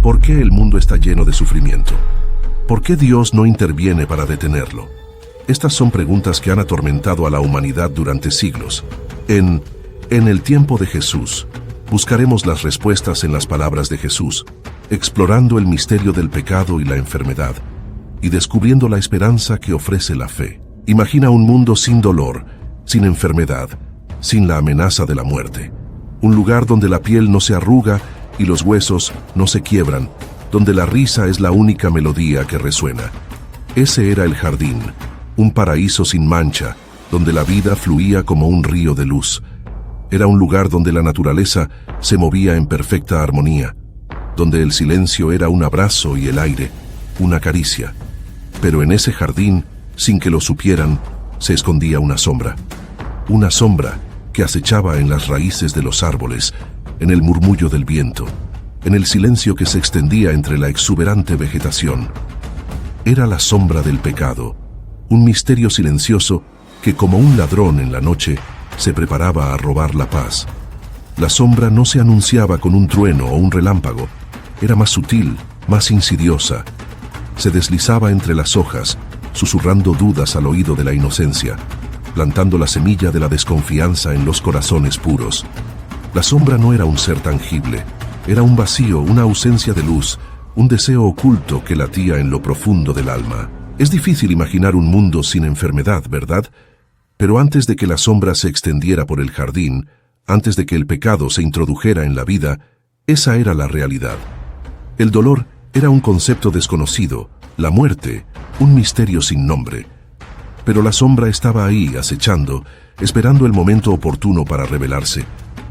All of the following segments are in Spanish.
¿Por qué el mundo está lleno de sufrimiento? ¿Por qué Dios no interviene para detenerlo? Estas son preguntas que han atormentado a la humanidad durante siglos. En el tiempo de Jesús, buscaremos las respuestas en las palabras de Jesús, explorando el misterio del pecado y la enfermedad, y descubriendo la esperanza que ofrece la fe. Imagina un mundo sin dolor, sin enfermedad, sin la amenaza de la muerte. Un lugar donde la piel no se arruga y los huesos no se quiebran, donde la risa es la única melodía que resuena. Ese era el jardín, un paraíso sin mancha, donde la vida fluía como un río de luz. Era un lugar donde la naturaleza se movía en perfecta armonía, donde el silencio era un abrazo y el aire, una caricia. Pero en ese jardín, sin que lo supieran, se escondía una sombra que acechaba en las raíces de los árboles, en el murmullo del viento, en el silencio que se extendía entre la exuberante vegetación. Era la sombra del pecado, un misterio silencioso que como un ladrón en la noche se preparaba a robar la paz. La sombra no se anunciaba con un trueno o un relámpago, era más sutil, más insidiosa. Se deslizaba entre las hojas, susurrando dudas al oído de la inocencia, plantando la semilla de la desconfianza en los corazones puros. La sombra no era un ser tangible, era un vacío, una ausencia de luz, un deseo oculto que latía en lo profundo del alma. Es difícil imaginar un mundo sin enfermedad, ¿verdad? Pero antes de que la sombra se extendiera por el jardín, antes de que el pecado se introdujera en la vida, esa era la realidad. El dolor era un concepto desconocido, la muerte, un misterio sin nombre. Pero la sombra estaba ahí, acechando, esperando el momento oportuno para revelarse.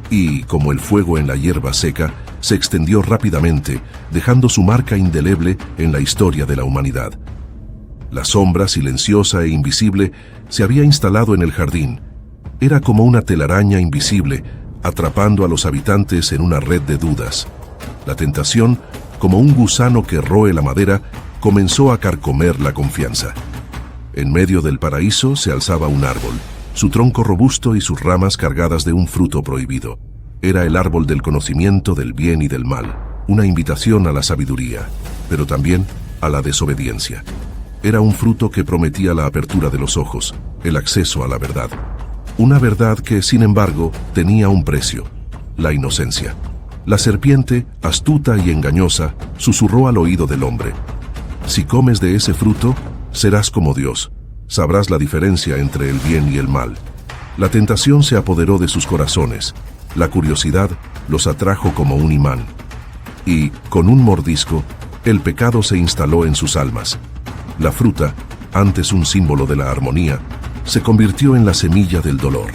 Y, como el fuego en la hierba seca, se extendió rápidamente, dejando su marca indeleble en la historia de la humanidad. La sombra, silenciosa e invisible, se había instalado en el jardín. Era como una telaraña invisible, atrapando a los habitantes en una red de dudas. La tentación, como un gusano que roe la madera, comenzó a carcomer la confianza. En medio del paraíso se alzaba un árbol, su tronco robusto y sus ramas cargadas de un fruto prohibido. Era el árbol del conocimiento del bien y del mal, una invitación a la sabiduría, pero también a la desobediencia. Era un fruto que prometía la apertura de los ojos, el acceso a la verdad. Una verdad que, sin embargo, tenía un precio: la inocencia. La serpiente, astuta y engañosa, susurró al oído del hombre: si comes de ese fruto, serás como Dios. Sabrás la diferencia entre el bien y el mal. La tentación se apoderó de sus corazones. La curiosidad los atrajo como un imán. Y, con un mordisco, el pecado se instaló en sus almas. La fruta, antes un símbolo de la armonía, se convirtió en la semilla del dolor.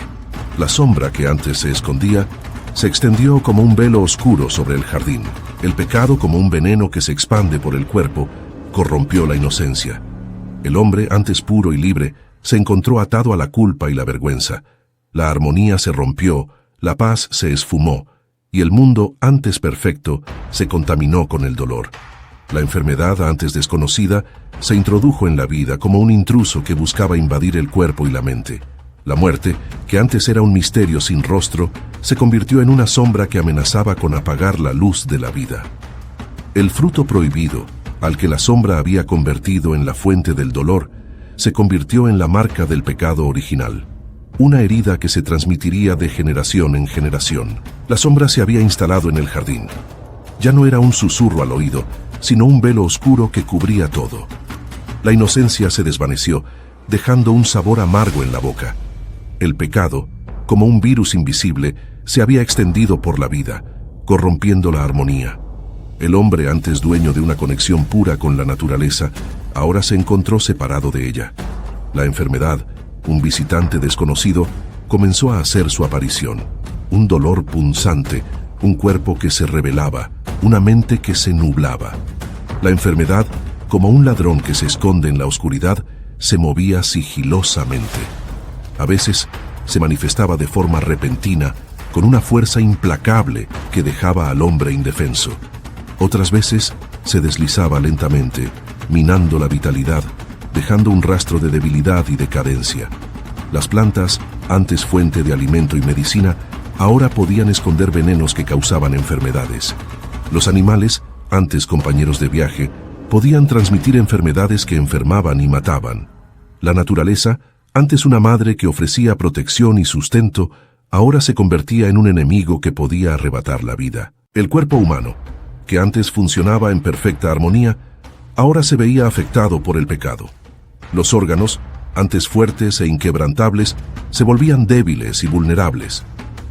La sombra que antes se escondía se extendió como un velo oscuro sobre el jardín. El pecado, como un veneno que se expande por el cuerpo, corrompió la inocencia. El hombre, antes puro y libre, se encontró atado a la culpa y la vergüenza. La armonía se rompió, la paz se esfumó, y el mundo, antes perfecto, se contaminó con el dolor. La enfermedad, antes desconocida, se introdujo en la vida como un intruso que buscaba invadir el cuerpo y la mente. La muerte, que antes era un misterio sin rostro, se convirtió en una sombra que amenazaba con apagar la luz de la vida. El fruto prohibido, al que la sombra había convertido en la fuente del dolor, se convirtió en la marca del pecado original. Una herida que se transmitiría de generación en generación. La sombra se había instalado en el jardín. Ya no era un susurro al oído, sino un velo oscuro que cubría todo. La inocencia se desvaneció, dejando un sabor amargo en la boca. El pecado, como un virus invisible, se había extendido por la vida, corrompiendo la armonía. El hombre, antes dueño de una conexión pura con la naturaleza, ahora se encontró separado de ella. La enfermedad, un visitante desconocido, comenzó a hacer su aparición. Un dolor punzante, un cuerpo que se rebelaba, una mente que se nublaba. La enfermedad, como un ladrón que se esconde en la oscuridad, se movía sigilosamente. A veces se manifestaba de forma repentina, con una fuerza implacable que dejaba al hombre indefenso. Otras veces se deslizaba lentamente, minando la vitalidad, dejando un rastro de debilidad y decadencia. Las plantas, antes fuente de alimento y medicina, ahora podían esconder venenos que causaban enfermedades. Los animales, antes compañeros de viaje, podían transmitir enfermedades que enfermaban y mataban. La naturaleza, antes una madre que ofrecía protección y sustento, ahora se convertía en un enemigo que podía arrebatar la vida. El cuerpo humano, que antes funcionaba en perfecta armonía, ahora se veía afectado por el pecado. Los órganos, antes fuertes e inquebrantables, se volvían débiles y vulnerables.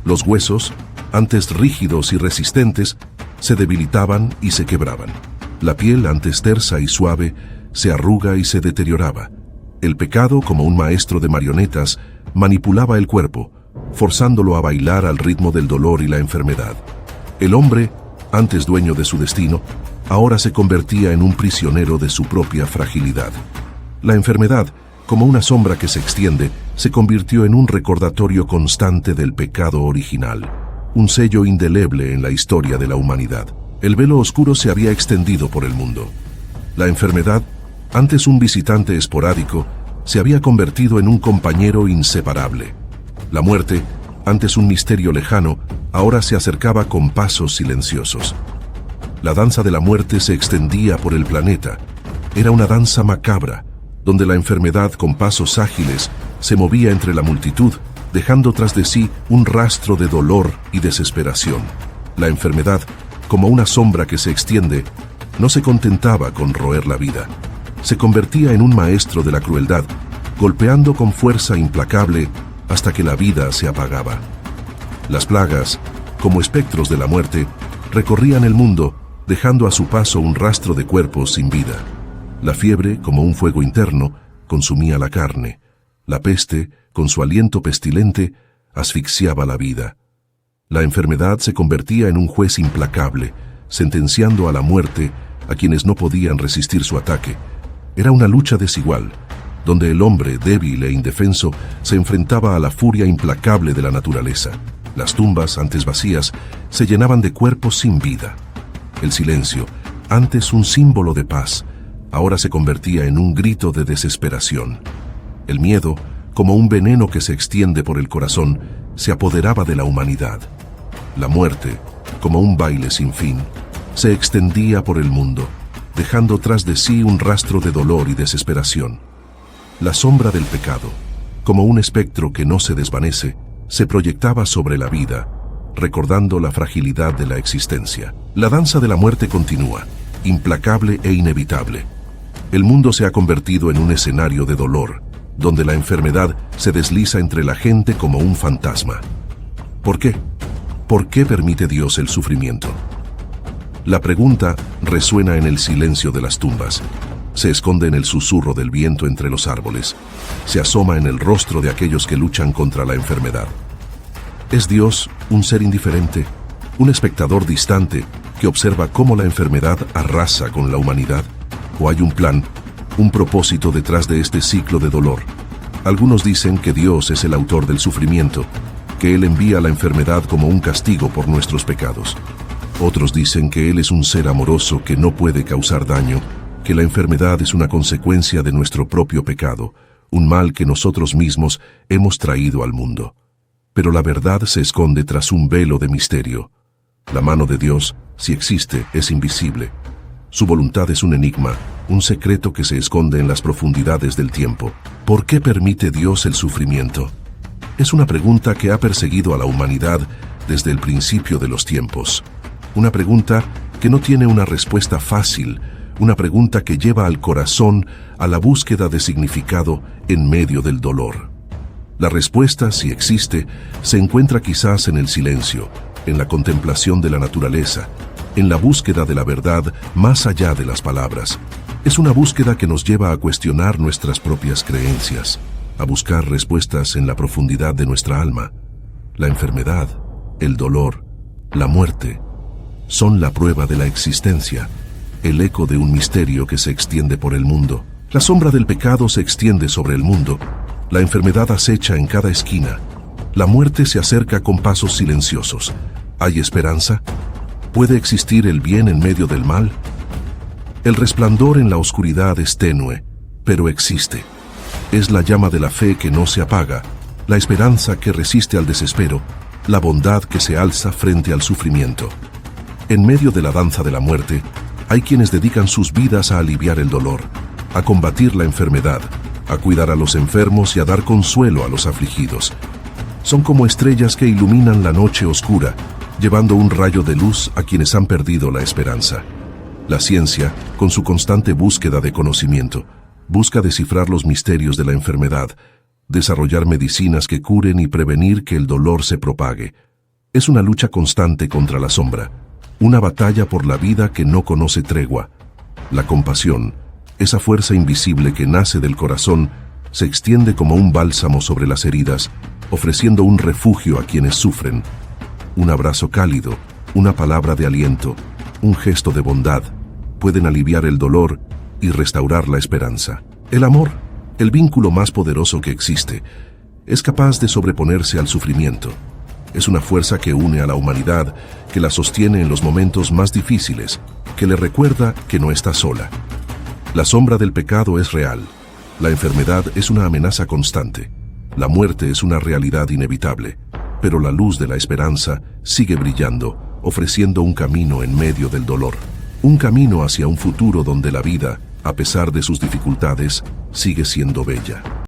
Los huesos, antes rígidos y resistentes, se debilitaban y se quebraban. La piel, antes tersa y suave, se arruga y se deterioraba. El pecado, como un maestro de marionetas, manipulaba el cuerpo, forzándolo a bailar al ritmo del dolor y la enfermedad. El hombre, antes dueño de su destino, ahora se convertía en un prisionero de su propia fragilidad. La enfermedad, como una sombra que se extiende, se convirtió en un recordatorio constante del pecado original, un sello indeleble en la historia de la humanidad. El velo oscuro se había extendido por el mundo. La enfermedad, antes un visitante esporádico, se había convertido en un compañero inseparable. La muerte, antes un misterio lejano, ahora se acercaba con pasos silenciosos. La danza de la muerte se extendía por el planeta. Era una danza macabra, donde la enfermedad con pasos ágiles se movía entre la multitud, dejando tras de sí un rastro de dolor y desesperación. La enfermedad, como una sombra que se extiende, no se contentaba con roer la vida. Se convertía en un maestro de la crueldad, golpeando con fuerza implacable hasta que la vida se apagaba. Las plagas, como espectros de la muerte, recorrían el mundo, dejando a su paso un rastro de cuerpos sin vida. La fiebre, como un fuego interno, consumía la carne. La peste, con su aliento pestilente, asfixiaba la vida. La enfermedad se convertía en un juez implacable, sentenciando a la muerte a quienes no podían resistir su ataque. Era una lucha desigual, donde el hombre, débil e indefenso, se enfrentaba a la furia implacable de la naturaleza. Las tumbas, antes vacías, se llenaban de cuerpos sin vida. El silencio, antes un símbolo de paz, ahora se convertía en un grito de desesperación. El miedo, como un veneno que se extiende por el corazón, se apoderaba de la humanidad. La muerte, como un baile sin fin, se extendía por el mundo, dejando tras de sí un rastro de dolor y desesperación. La sombra del pecado, como un espectro que no se desvanece, se proyectaba sobre la vida, recordando la fragilidad de la existencia. La danza de la muerte continúa, implacable e inevitable. El mundo se ha convertido en un escenario de dolor, donde la enfermedad se desliza entre la gente como un fantasma. ¿Por qué? ¿Por qué permite Dios el sufrimiento? La pregunta resuena en el silencio de las tumbas, se esconde en el susurro del viento entre los árboles, se asoma en el rostro de aquellos que luchan contra la enfermedad. ¿Es Dios un ser indiferente, un espectador distante que observa cómo la enfermedad arrasa con la humanidad? ¿O hay un plan, un propósito detrás de este ciclo de dolor? Algunos dicen que Dios es el autor del sufrimiento, que Él envía la enfermedad como un castigo por nuestros pecados. Otros dicen que Él es un ser amoroso que no puede causar daño, que la enfermedad es una consecuencia de nuestro propio pecado, un mal que nosotros mismos hemos traído al mundo. Pero la verdad se esconde tras un velo de misterio. La mano de Dios, si existe, es invisible. Su voluntad es un enigma, un secreto que se esconde en las profundidades del tiempo. ¿Por qué permite Dios el sufrimiento? Es una pregunta que ha perseguido a la humanidad desde el principio de los tiempos. Una pregunta que no tiene una respuesta fácil, una pregunta que lleva al corazón a la búsqueda de significado en medio del dolor. La respuesta, si existe, se encuentra quizás en el silencio, en la contemplación de la naturaleza, en la búsqueda de la verdad más allá de las palabras. Es una búsqueda que nos lleva a cuestionar nuestras propias creencias, a buscar respuestas en la profundidad de nuestra alma. La enfermedad, el dolor, la muerte, son la prueba de la existencia, el eco de un misterio que se extiende por el mundo. La sombra del pecado se extiende sobre el mundo, la enfermedad acecha en cada esquina, la muerte se acerca con pasos silenciosos. ¿Hay esperanza? ¿Puede existir el bien en medio del mal? El resplandor en la oscuridad es tenue, pero existe. Es la llama de la fe que no se apaga, la esperanza que resiste al desespero, la bondad que se alza frente al sufrimiento. En medio de la danza de la muerte, Hay quienes dedican sus vidas a aliviar el dolor, a combatir la enfermedad, a cuidar a los enfermos y a dar consuelo a los afligidos. Son como estrellas que iluminan la noche oscura, llevando un rayo de luz a quienes han perdido la esperanza. La ciencia, con su constante búsqueda de conocimiento, busca descifrar los misterios de la enfermedad, desarrollar medicinas que curen y prevenir que el dolor se propague. Es una lucha constante contra la sombra, una batalla por la vida que no conoce tregua. La compasión, esa fuerza invisible que nace del corazón, se extiende como un bálsamo sobre las heridas, ofreciendo un refugio a quienes sufren. Un abrazo cálido, una palabra de aliento, un gesto de bondad, pueden aliviar el dolor y restaurar la esperanza. El amor, el vínculo más poderoso que existe, es capaz de sobreponerse al sufrimiento. Es una fuerza que une a la humanidad, que la sostiene en los momentos más difíciles, que le recuerda que no está sola. La sombra del pecado es real, la enfermedad es una amenaza constante, la muerte es una realidad inevitable, pero la luz de la esperanza sigue brillando, ofreciendo un camino en medio del dolor. Un camino hacia un futuro donde la vida, a pesar de sus dificultades, sigue siendo bella.